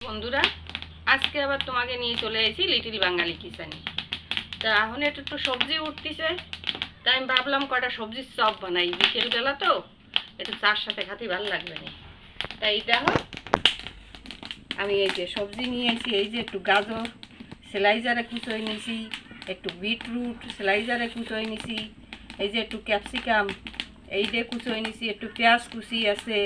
বন্ধুরা, আজকে আবার তোমাকে নিয়ে চলে এসেছি লিটল বাঙালি কিচেনে। তা এখন একটু সবজি উঠতেছে, তাই আমি ভাবলাম কটা সবজির চপ বানাই। বিকেলবেলা তো একটু চার সাথে খাতে ভালো লাগবে না। তাই দেখো আমি এই যে সবজি নিয়েছি, এই যে একটু গাজর স্লাইজারে কুচোয় নিয়েছি, একটু বিটরুট স্লাইজারে কুচোয় নিয়েছি, এই যে একটু ক্যাপসিকাম এই যে কুচোয় নিয়েছি, একটু পেঁয়াজ কুচি আছে,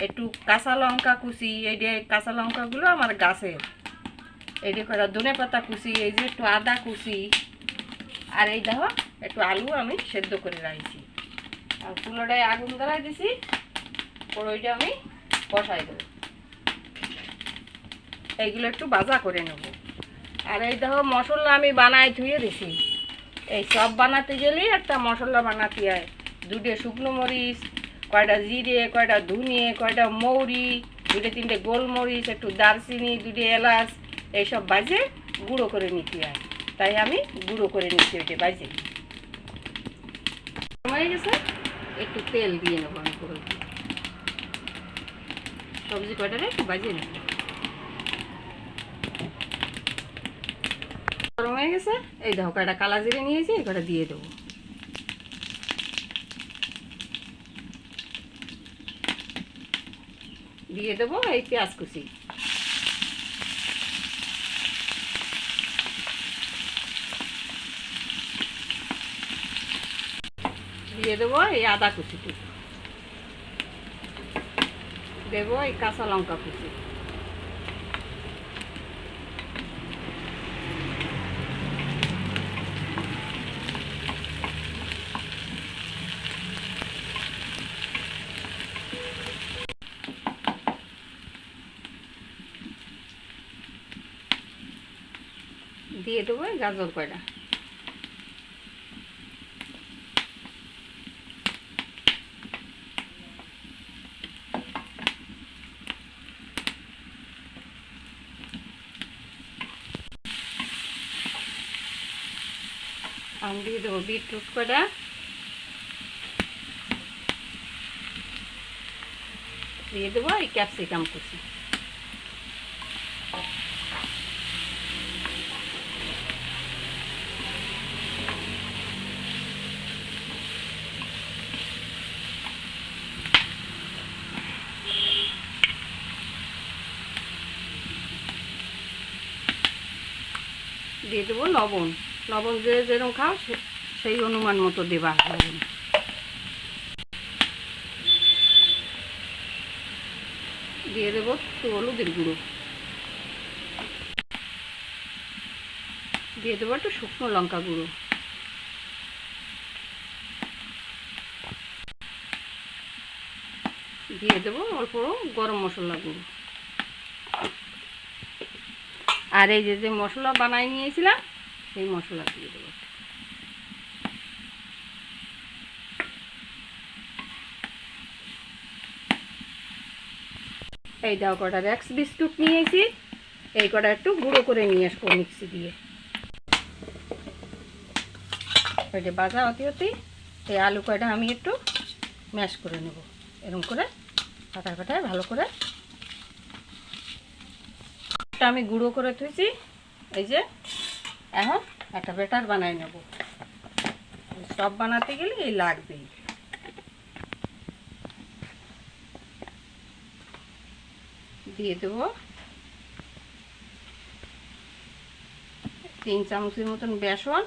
একটু কাঁচা লঙ্কা কুচি, এই যে কাঁচা লঙ্কাগুলো আমার গাছের, এই যে কটা ধনে পাতা কুচি, এই যে একটু আদা কুচি, আর এই দেখো একটু আলু আমি সেদ্ধ করে রাখছি। আর চুলোটায় আগুন ধরাই দিছি, ওইটা আমি বসাই দেবো। এইগুলো একটু ভাজা করে নেব। আর এই দেখো মশলা আমি বানাই ধুয়ে দিছি। এই সব বানাতে গেলেই একটা মশলা বানাতে হয়। দুটো শুকনো মরিচ, কয়টা জিরে, কয়টা ধনিয়া, কয়টা মৌরি, দুটো তিনটে গোলমরিচ, একটু দারচিনি, দুটো এলাচ, এইসব বাজে গুঁড়ো করে নিতে হয়। তাই আমি গুঁড়ো করে নিচ্ছি ওইটা বাজে। হয়ে গেছে, একটু তেল দিয়ে নেবো আমি করে সবজি কয়টারে একটু বাজিয়ে নেব। গরম হয়ে গেছে, এই দেখো কয়টা কালা জিরে নিয়েছি, এই কয়টা দিয়ে দেবো। দিয়ে দেবো এই পেঁয়াজ কুচি, দিয়ে দেবো এই আদা কুচিটি, দেবো এই কাঁচা লঙ্কা কুচি, দিয়ে দেবো এই গাজর কয়টা, আমি দিয়ে দেবো বিটরুট কয়টা, দিয়ে দেবো এই ক্যাপসিকাম কুচি, দিয়ে দেবো লবণ। লবণ যে যেরকম খাও সেই অনুমান মতো দেবা লবণ। দিয়ে দেবো একটু হলুদের গুঁড়ো, দিয়ে দেবো একটু শুকনো লঙ্কা গুঁড়ো, দিয়ে দেবো অল্প গরম মশলা গুঁড়ো। আর এই যে মশলা বানাই নিয়েছিলাম সেই মশলা দিয়ে দেবো। এই দাও কটা রেক্স বিস্কুট নিয়েছি, এই কটা একটু গুঁড়ো করে নিয়ে আসবো মিক্সি দিয়ে। ওইটা বাজা হতে হতেই এই আলু কয়টা আমি একটু ম্যাশ করে নেব, এরকম করে পাতায় পাতায় ভালো করে। আমি গুঁড়ো করে থুইছি, এই যে এখন একটা ব্যাটার বানাই নেব। সব বানাতে গেলে এই লাগবেই। দিয়ে দেবো 3 চামচের মতন বেসন,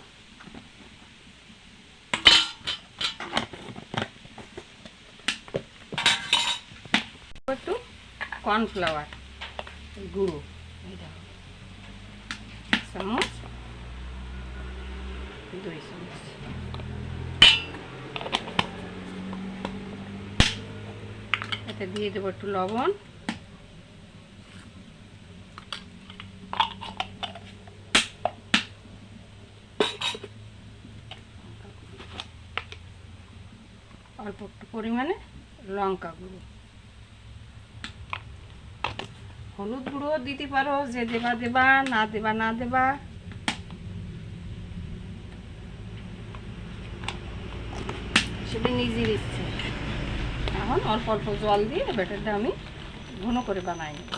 একটু কর্নফ্লাওয়ার গুঁড়ো, চামচ 2 চামচ, এতে দিয়ে দেবো একটু লবণ, অল্প একটু পরিমাণে লঙ্কা গুঁড়ো, হলুদ গুঁড়ো দিতে পারো, যে দেবা দেবা, না দেবা না দেবা। সেটা নিজের ইচ্ছে। এখন অল্প অল্প জল দিয়ে ব্যাটারটা আমি ঘন করে বানাই নেব।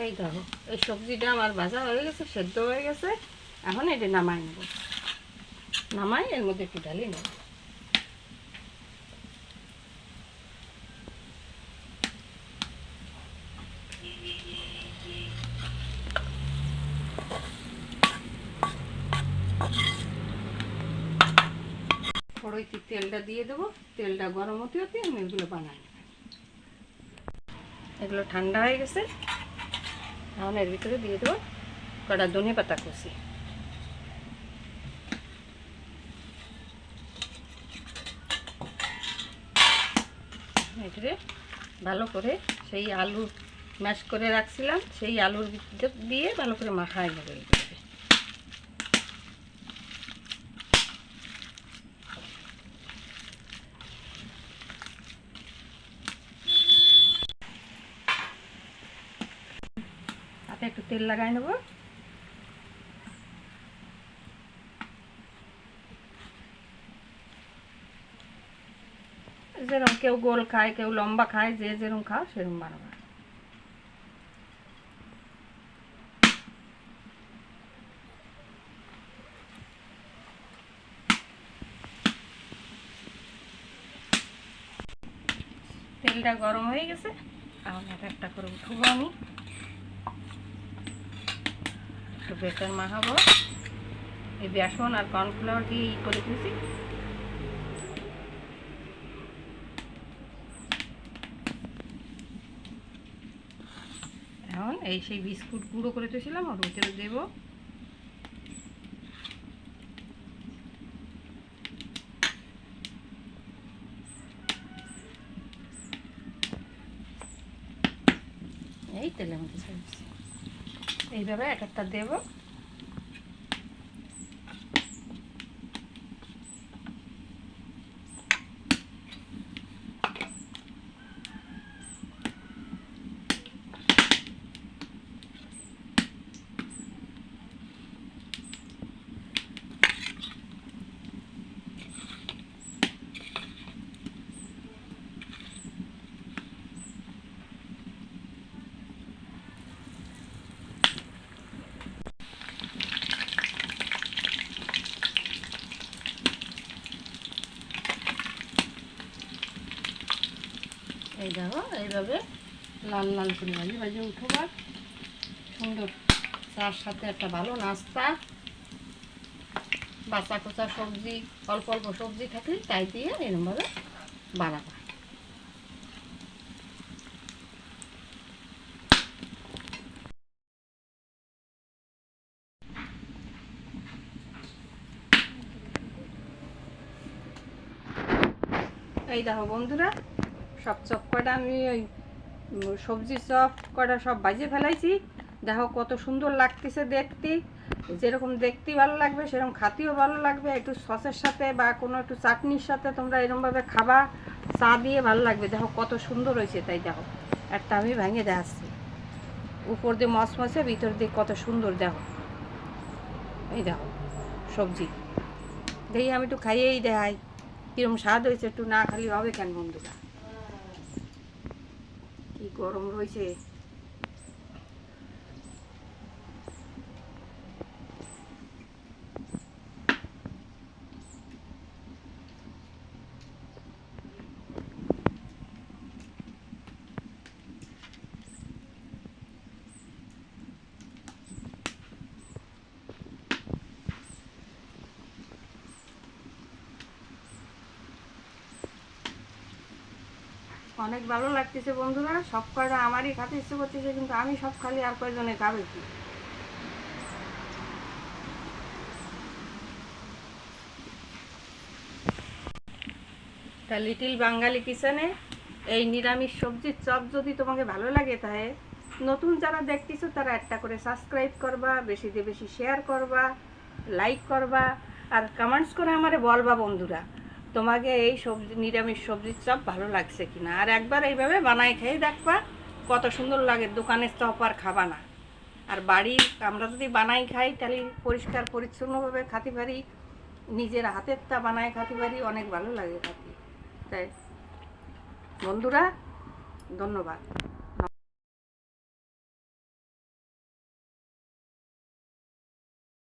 এই দেখো এই সবজিটা আমার ভাজা হয়ে গেছে, সেদ্ধ হয়ে গেছে। এখন এটা নামাই নেব, নামাই এর মধ্যে একটু ঢালি নেব। কড়াইতে তেলটা দিয়ে দেবো, তেলটা গরম হতে হতে আমি এগুলো বানাই নেব। এগুলো ঠান্ডা হয়ে গেছে, এখন এর ভিতরে দিয়ে দেবো কটা ধনে পাতা কুচি। এটারে ভালো করে সেই আলু ম্যাশ করে রাখছিলাম, সেই আলুর ভিতরে দিয়ে ভালো করে মাখায় নেবে। হাতে একটু তেল লাগাই নেব। যেরকম কেউ গোল খায়, কেউ লম্বা খায়, যে যেরকম খাও সেরকম বানাবো। তেলটা গরম হয়ে গেছে, এখন একটা করে উঠবো। আমি একটু বেসন মাখাবো, এই বেসন আর কর্নফ্লাওয়ার দিয়ে করে দিয়েছি। এখন এই সেই বিস্কুট গুঁড়ো করে দিয়েছিলাম ওর ভিতরে দেবো। এই তেলের মধ্যে ছেড়েছি, এইভাবে এক একটা দেবো। এই দেখো এইভাবে লাল লাল করে ভাজি ভাজি উঠবার সুন্দর, চার সাথে একটা ভালো নাস্তা। বাচ্চা কোচা সবজি, অল্প অল্প সবজি থাকলে তাই দিয়ে এরকমভাবে বানাবো। এই দেখো বন্ধুরা, সব চপ কটা আমি ওই সবজির চপ কটা সব ভাজে ফেলাইছি। দেখো কত সুন্দর লাগতেছে দেখতে। যেরকম দেখতে ভালো লাগবে সেরকম খাতেও ভালো লাগবে। একটু সসের সাথে বা কোনো একটু চাটনির সাথে তোমরা এরকমভাবে খাবা, চা দিয়ে ভালো লাগবে। দেখো কত সুন্দর হয়েছে। তাই দেখো একটা আমি ভেঙে দেখাচ্ছি, উপর দিয়ে মচমচে, ভিতর দিয়ে কত সুন্দর। দেখো এই দেখো সবজি, দেখি আমি একটু খাইয়েই দেখাই কিরকম স্বাদ হয়েছে। একটু না খালি হবে কেন বন্ধুরা, কি গরম রয়েছে। অনেক ভালো লাগতেছে বন্ধুরা, সব কয়টা আমারই খাতে ইচ্ছে করতেছে, কিন্তু আমি সব খালি আর কয়জনে খাবে কি। তা লিটিল বাঙালি কিচেনে এই নিরামিষ সবজির চপ যদি তোমাকে ভালো লাগে, তাহলে নতুন যারা দেখতেছো তারা একটা করে সাবস্ক্রাইব করবা, বেশি দিয়ে বেশি শেয়ার করবা, লাইক করবা, আর কমেন্টস করে আমারে বলবা বন্ধুরা তোমাকে এই সবজি নিরামিষ সবজির চপ ভালো লাগছে কিনা। আর একবার এইভাবে বানাই খেয়ে দেখবা কত সুন্দর লাগে। দোকানের চপ আর খাবা না। আর বাড়ির আমরা যদি বানাই খাই তাহলে পরিষ্কার পরিচ্ছন্নভাবে খাতে পারি, নিজের হাতেরটা বানায় খাতে পারি, অনেক ভালো লাগে খাতে। তাই বন্ধুরা ধন্যবাদ।